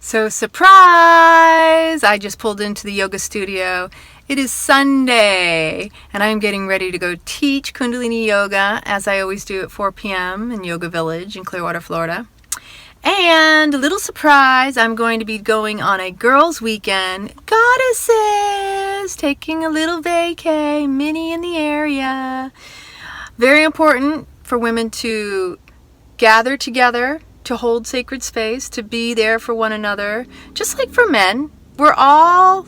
So surprise! I just pulled into the yoga studio. It is Sunday, and I'm getting ready to go teach Kundalini Yoga, as I always do at 4 p.m. in Yoga Village in Clearwater, Florida. And a little surprise, I'm going to be going on a girls' weekend. Goddesses! Taking a little vacay, mini in the area. Very important for women to gather together, to hold sacred space, to be there for one another. Just like for men, we're all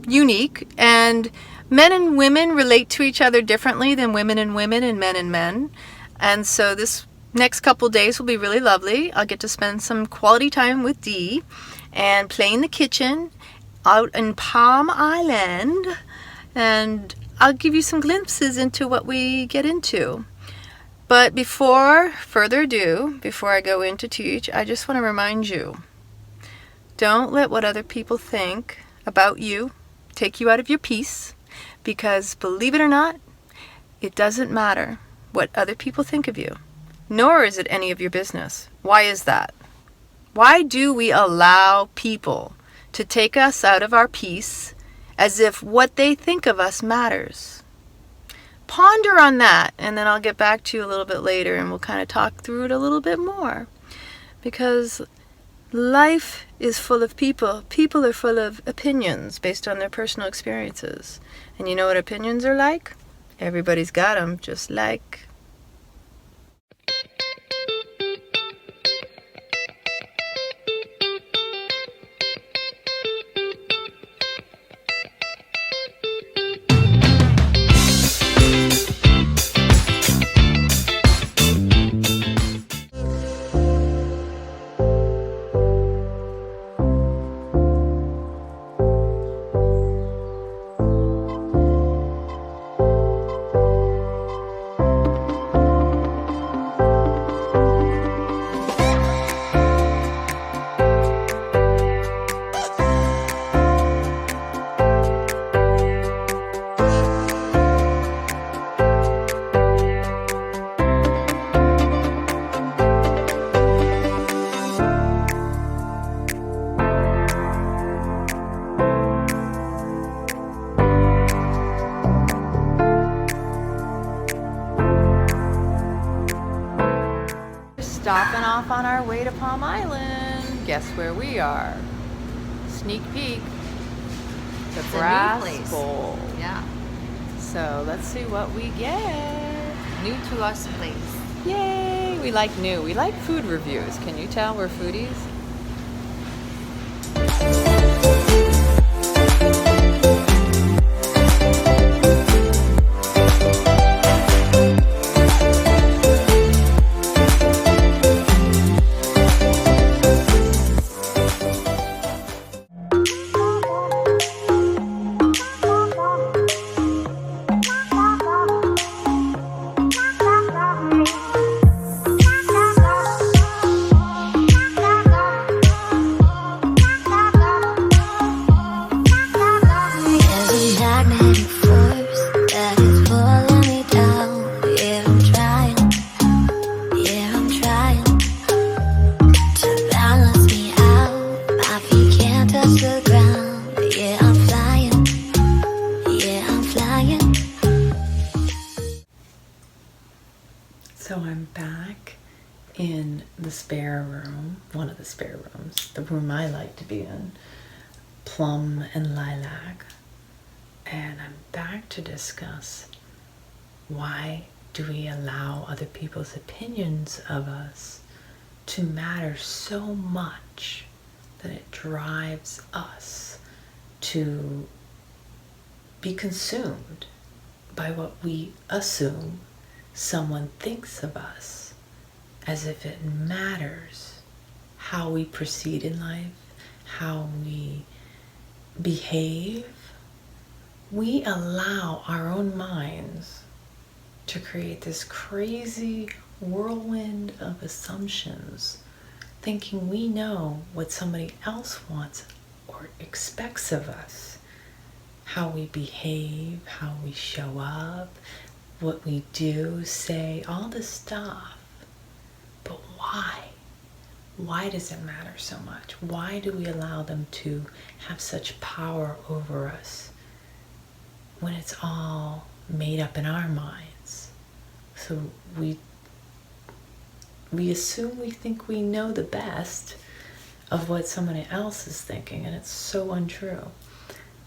unique, and men and women relate to each other differently than women and women and men and men. And so this next couple days will be really lovely. I'll get to spend some quality time with Dee and play in the kitchen out in Palm Island, and I'll give you some glimpses into what we get into. But before further ado, before I go in to teach, I just want to remind you, don't let what other people think about you take you out of your peace, because believe it or not, it doesn't matter what other people think of you, nor is it any of your business. Why is that? Why do we allow people to take us out of our peace as if what they think of us matters? Ponder on that, and then I'll get back to you a little bit later and we'll kind of talk through it a little bit more. Because life is full of people. People are full of opinions based on their personal experiences. And you know what opinions are like? Everybody's got them, just like... Stopping off on our way to Palm Island. Guess where we are? Sneak peek. The Brass Bowl. Yeah. So let's see what we get. New to us place. Yay! We like new. We like food reviews. Can you tell we're foodies? So I'm back in the spare room, one of the spare rooms, the room I like to be in, Plum and Lilac, and I'm back to discuss why do we allow other people's opinions of us to matter so much that it drives us to be consumed by what we assume someone thinks of us, as if it matters how we proceed in life, how we behave. We allow our own minds to create this crazy whirlwind of assumptions, thinking we know what somebody else wants or expects of us, how we behave, how we show up, what we do, say, all this stuff. But why? Why does it matter so much? Why do we allow them to have such power over us when it's all made up in our minds? So we assume we think we know the best of what someone else is thinking, and it's so untrue.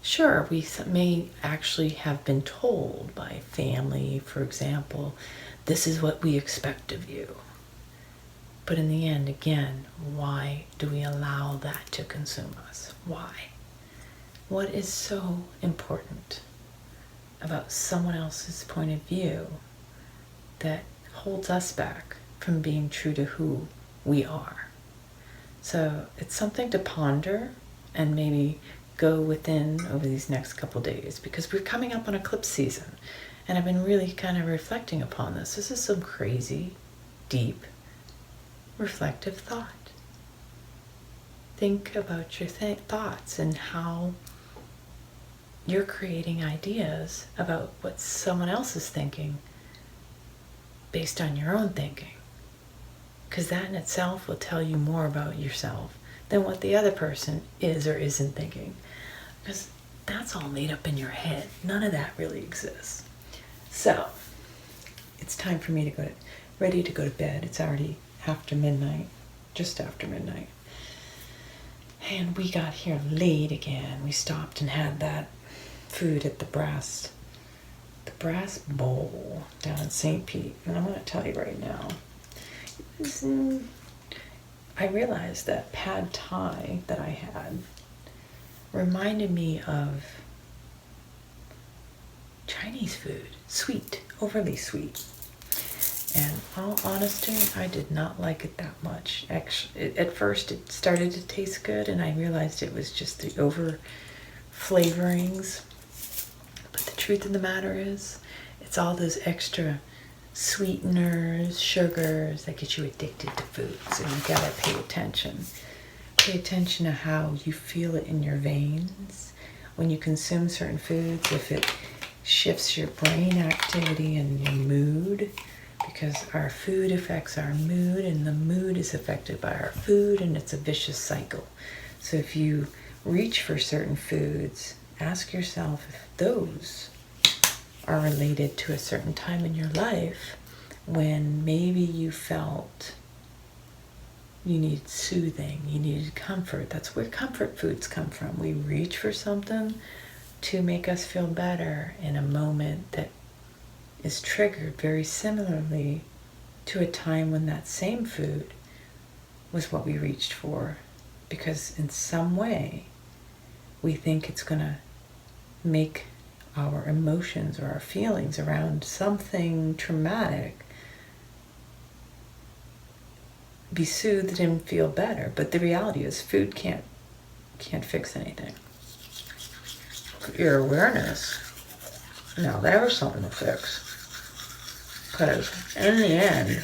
Sure, we may actually have been told by family, for example, this is what we expect of you. But in the end, again, why do we allow that to consume us? Why? What is so important about someone else's point of view that holds us back from being true to who we are? So it's something to ponder and maybe go within over these next couple days, because we're coming up on eclipse season, and I've been really kind of reflecting upon this. This is some crazy, deep, reflective thought. Think about your thoughts and how you're creating ideas about what someone else is thinking based on your own thinking. Because that in itself will tell you more about yourself than what the other person is or isn't thinking. Because that's all made up in your head. None of that really exists. So, it's time for me to ready to go to bed. It's already after midnight, just after midnight. And we got here late again. We stopped and had that food at the Brass Bowl down in Saint Pete. And I'm going to tell you right now, I realized that pad thai that I had reminded me of Chinese food, sweet, overly sweet. And all honesty, I did not like it that much. Actually, at first it started to taste good, and I realized it was just the over flavorings. But the truth of the matter is, it's all those extra sweeteners, sugars that get you addicted to food. So you gotta pay attention. Pay attention to how you feel it in your veins when you consume certain foods, if it shifts your brain activity and your mood, because our food affects our mood, and the mood is affected by our food, and it's a vicious cycle. So if you reach for certain foods, ask yourself if those are related to a certain time in your life when maybe you felt you needed soothing, you needed comfort. That's where comfort foods come from. We reach for something to make us feel better in a moment that is triggered very similarly to a time when that same food was what we reached for, because in some way we think it's going to make our emotions or our feelings around something traumatic be soothed and feel better. But the reality is food can't fix anything. Your awareness, now there's something to fix. Because in the end,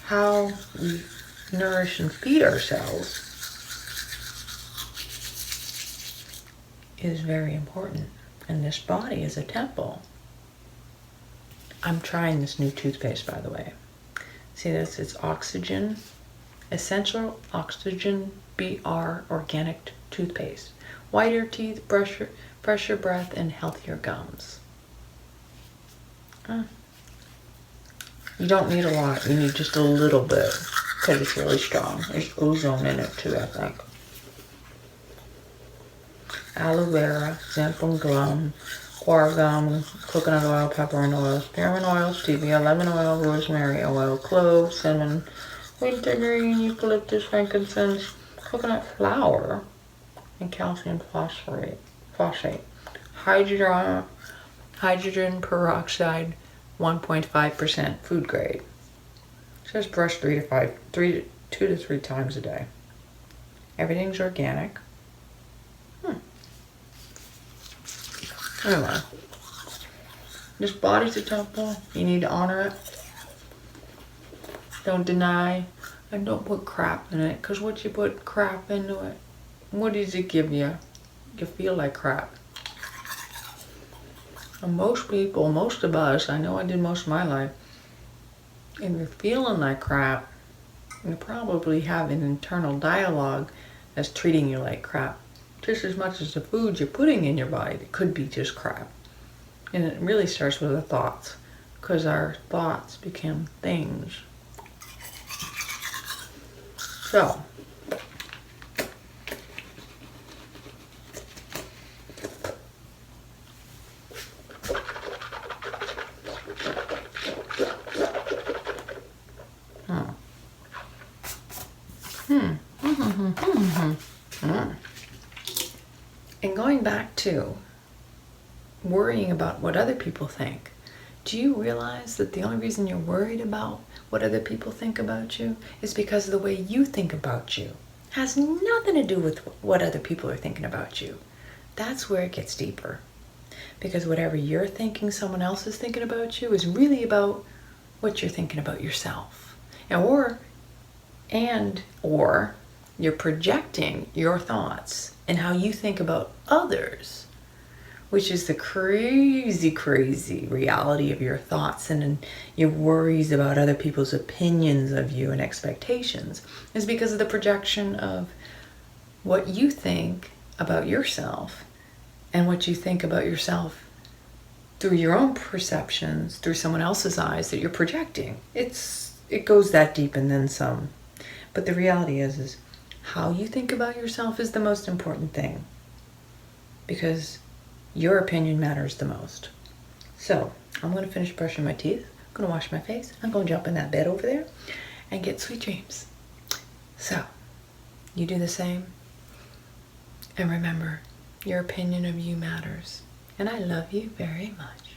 how we nourish and feed ourselves is very important. And this body is a temple. I'm trying this new toothpaste, by the way. See this? It's Oxygen, Essential Oxygen BR Organic Toothpaste. Whiter teeth, fresher breath, and healthier gums. You don't need a lot. You need just a little bit because it's really strong. There's ozone in it too, I think. Aloe vera, xanthan gum, guar gum, coconut oil, peppermint oil, spearmint oil, stevia, lemon oil, rosemary oil, clove, cinnamon, wintergreen, eucalyptus, frankincense, coconut flour, and calcium phosphate. Hydrogen peroxide, 1.5% food grade. It says brush 2 to 3 times a day. Everything's organic. Anyway, this body's a temple. You need to honor it. Don't deny, and don't put crap in it. Because once you put crap into it, what does it give you? You feel like crap. And most people, most of us, I know I did most of my life, and you're feeling like crap, you probably have an internal dialogue that's treating you like crap. Just as much as the food you're putting in your body, it could be just crap. And it really starts with the thoughts, because our thoughts become things. So, and going back to worrying about what other people think, do you realize that the only reason you're worried about what other people think about you is because of the way you think about you? It has nothing to do with what other people are thinking about you. That's where it gets deeper. Because whatever you're thinking someone else is thinking about you is really about what you're thinking about yourself. Or you're projecting your thoughts and how you think about others, which is the crazy reality of your thoughts and your worries about other people's opinions of you and expectations, is because of the projection of what you think about yourself and what you think about yourself through your own perceptions, through someone else's eyes that you're projecting. It goes that deep and then some. But the reality is how you think about yourself is the most important thing, because your opinion matters the most. So I'm going to finish brushing my teeth. I'm going to wash my face. I'm going to jump in that bed over there and get sweet dreams. So you do the same. And remember, your opinion of you matters. And I love you very much.